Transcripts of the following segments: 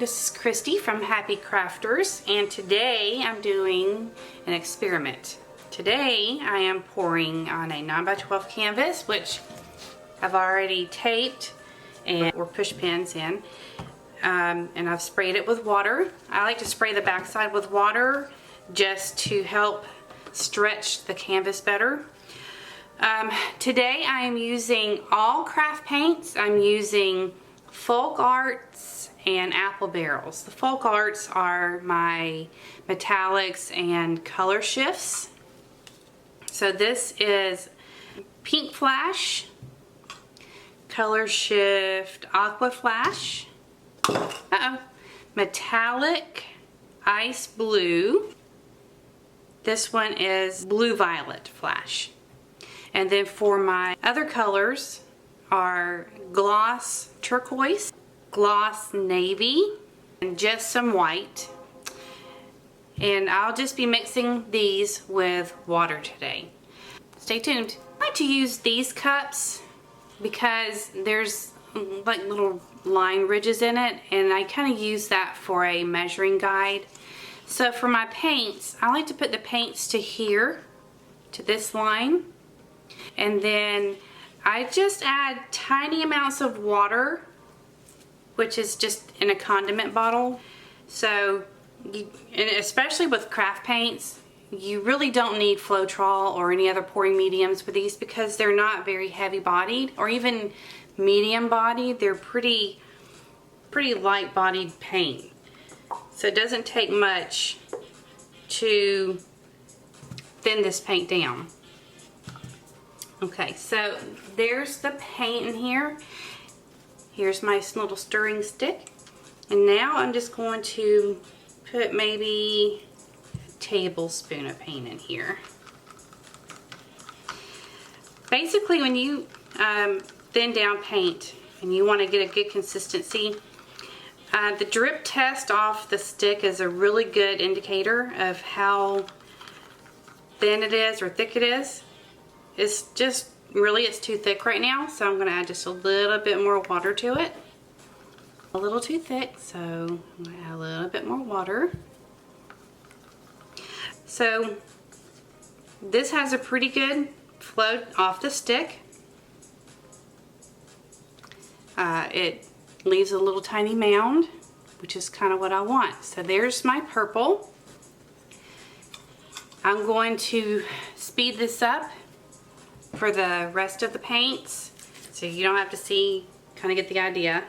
This is Christy from Happy Crafters, and today I'm doing an experiment. Today I am pouring on a 9x12 canvas, which I've already taped or push pins in, and I've sprayed it with water. I like to spray the backside with water just to help stretch the canvas better. Today I am using all craft paints. I'm using FolkArts and Apple Barrels. The FolkArts are my metallics and color shifts. So this is Pink Flash, Color Shift Aqua Flash, Metallic Ice Blue. This one is Blue Violet Flash. And then for my other colors are Gloss Turquoise, Gloss Navy, and just some white. And I'll just be mixing these with water today. Stay tuned. I like to use these cups because there's like little line ridges in it, and I kind of use that for a measuring guide. So for my paints, I like to put the paints to here, to this line, and then I just add tiny amounts of water, which is just in a condiment bottle. So, and especially with craft paints, you really don't need Floetrol or any other pouring mediums with these because they're not very heavy bodied or even medium bodied. They're pretty light bodied paint. So it doesn't take much to thin this paint down. Okay, so there's the paint in here. Here's my little stirring stick. And now I'm just going to put maybe a tablespoon of paint in here. Basically, when you thin down paint and you want to get a good consistency, the drip test off the stick is a really good indicator of how thin it is or thick it is. It's just really, it's too thick right now, so I'm going to add just a little bit more water to it. A little too thick, so I'm going to add a little bit more water. So this has a pretty good flow off the stick. It leaves a little tiny mound, which is kind of what I want. So there's my purple. I'm going to speed this up for the rest of the paints, so you don't have to see, kind of get the idea.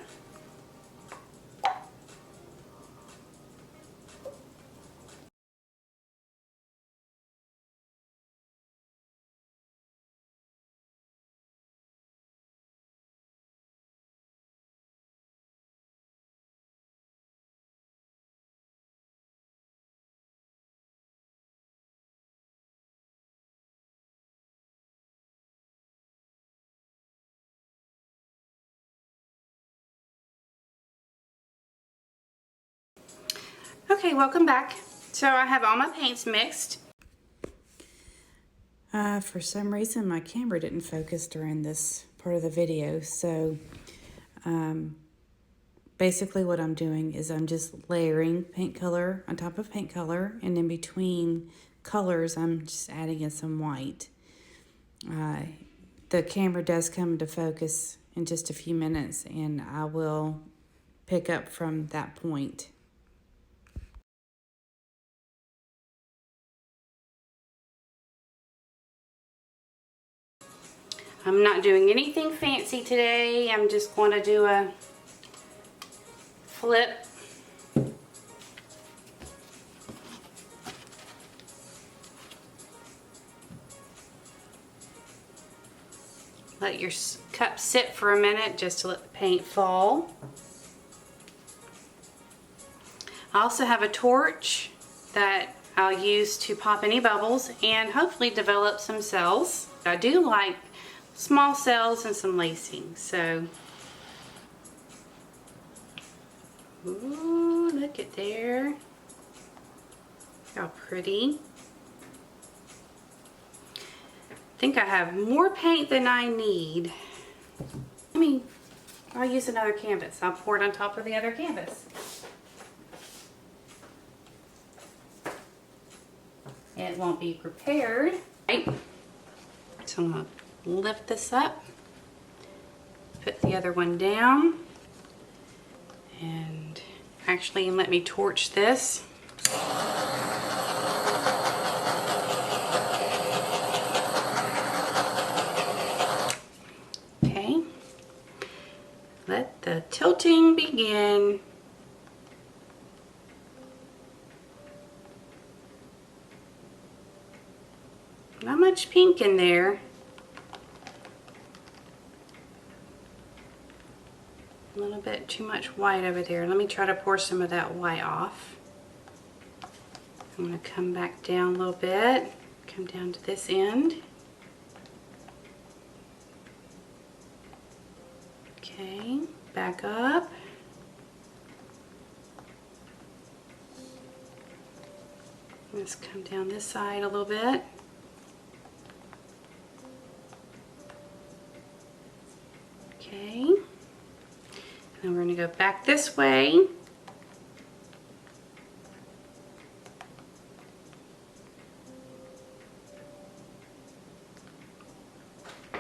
Okay, welcome back. So I have all my paints mixed. For some reason my camera didn't focus during this part of the video, so basically what I'm doing is I'm just layering paint color on top of paint color, and in between colors I'm just adding in some white. The camera does come into focus in just a few minutes, and I will pick up from that point. I'm not doing anything fancy today. I'm just going to do a flip. Let your cup sit for a minute just to let the paint fall. I also have a torch that I'll use to pop any bubbles and hopefully develop some cells. I do like small cells and some lacing, so ooh, look at there, how pretty. I think I have more paint than I need. I'll use another canvas. I'll pour it on top of the other canvas. it won't be prepared. Right. So I'm going to lift this up, put the other one down, and actually let me torch this. Okay, let the tilting begin. Not much pink in there. A little bit too much white over there. Let me try to pour some of that white off. I'm going to come back down a little bit. Come down to this end. Okay, back up. Let's come down this side a little bit. Okay. And we're going to go back this way.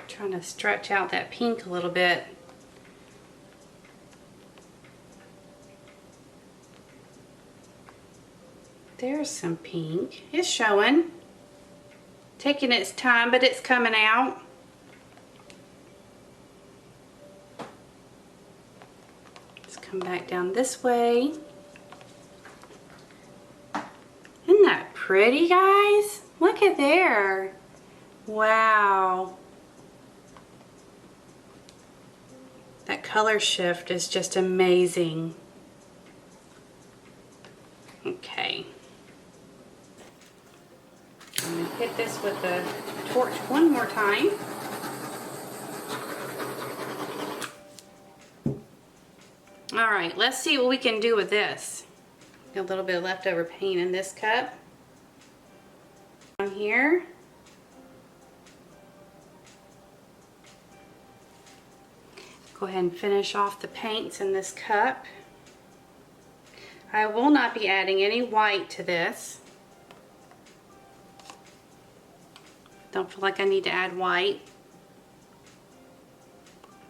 Trying to stretch out that pink a little bit. There's some pink. It's showing. Taking its time, but it's coming out. Let's come back down this way. Isn't that pretty, guys? Look at there. Wow. That color shift is just amazing. Okay. I'm going to hit this with the torch one more time. Alright, let's see what we can do with this. A little bit of leftover paint in this cup. Down here. Go ahead and finish off the paints in this cup. I will not be adding any white to this. Don't feel like I need to add white.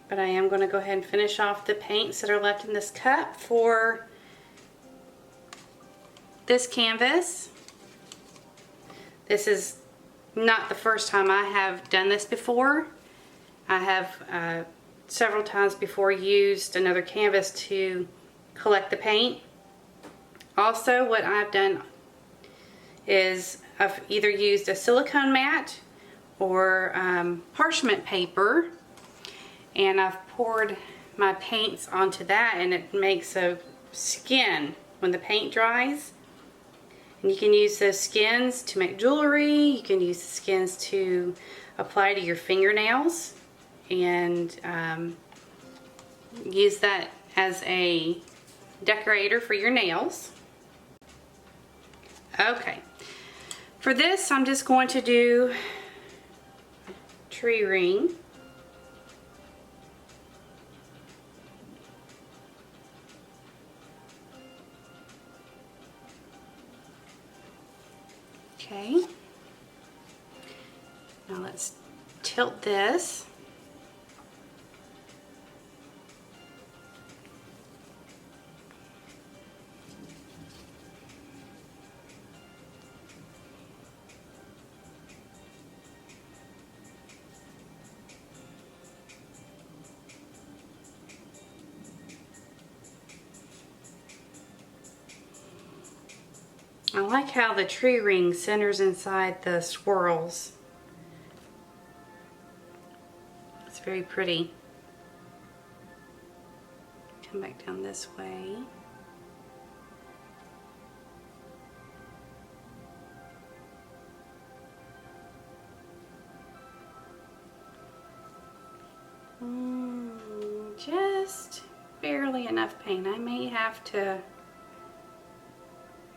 But I am going to go ahead and finish off the paints that are left in this cup for this canvas. This is not the first time I have done this before. I have several times before used another canvas to collect the paint. Also, what I've done is I've either used a silicone mat or parchment paper, and I've poured my paints onto that, and it makes a skin when the paint dries. And you can use those skins to make jewelry. You can use the skins to apply to your fingernails, and use that as a decorator for your nails. Okay, for this I'm just going to do a tree ring. Okay, now let's tilt this. I like how the tree ring centers inside the swirls. It's very pretty. Come back down this way. Just barely enough paint. I may have to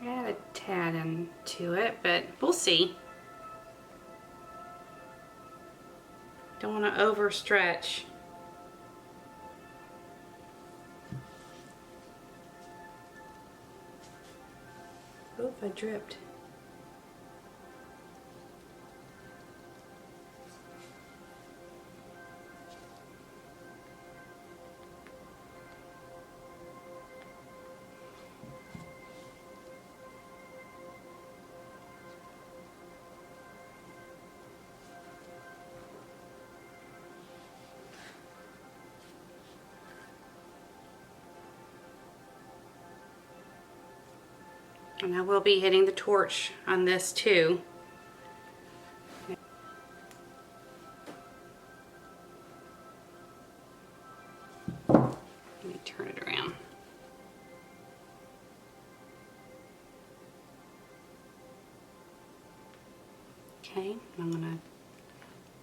add a tad into it, but we'll see. Don't want to overstretch. Oop, I dripped. And I will be hitting the torch on this too. Let me turn it around. Okay, I'm gonna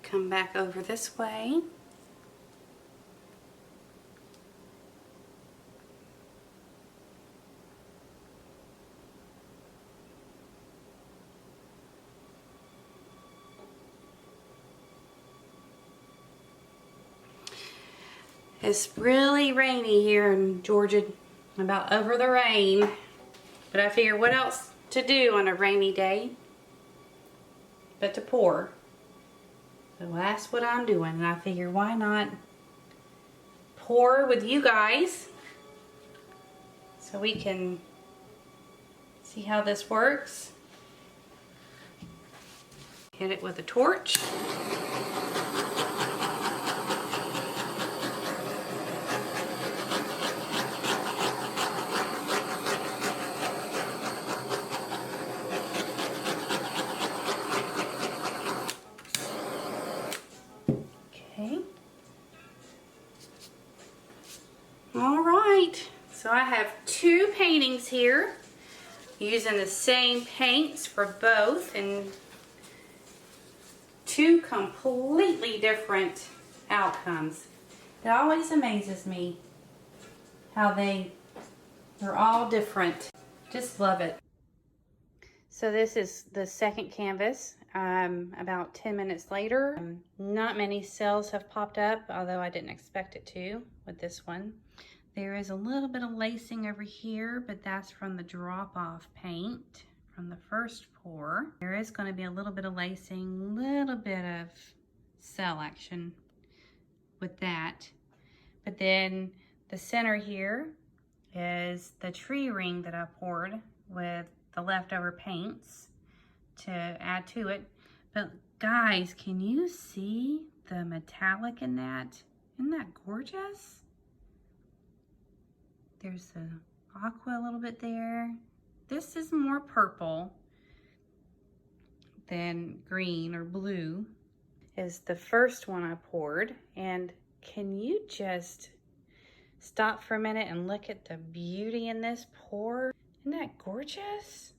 come back over this way. It's really rainy here in Georgia. I'm about over the rain. But I figure what else to do on a rainy day but to pour. So that's what I'm doing. And I figure why not pour with you guys so we can see how this works. Hit it with a torch. Okay. All right. So I have two paintings here using the same paints for both and two completely different outcomes. It always amazes me how they're all different. Just love it. So this is the second canvas. About 10 minutes later, not many cells have popped up, although I didn't expect it to with this one. There is a little bit of lacing over here, but that's from the drop-off paint from the first pour. There is going to be a little bit of lacing, little bit of cell action with that. But then the center here is the tree ring that I poured with the leftover paints to add to it. But guys, can you see the metallic in that? Isn't that gorgeous? There's the aqua a little bit there. This is more purple than green or blue. Is the first one I poured. And can you just stop for a minute and look at the beauty in this pour? Isn't that gorgeous?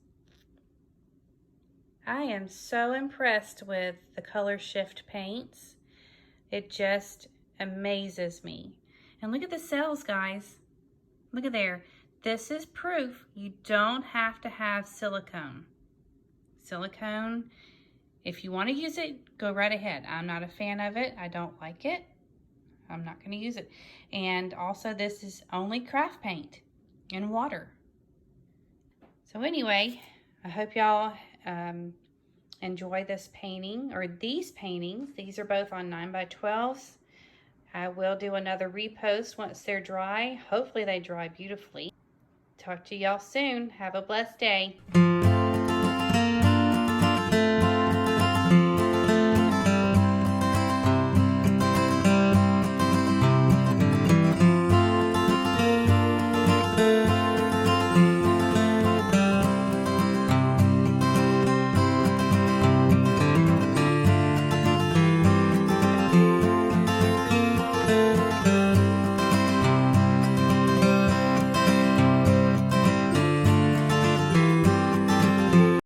I am so impressed with the color shift paints. It just amazes me. And look at the cells, guys. Look at there. This is proof you don't have to have silicone. Silicone, if you want to use it, go right ahead. I'm not a fan of it. I don't like it. I'm not going to use it. And also this is only craft paint and water. So anyway, I hope y'all enjoy this painting, or these paintings. These are both on 9x12s. I will do another repost once they're dry. Hopefully they dry beautifully. Talk to y'all soon. Have a blessed day.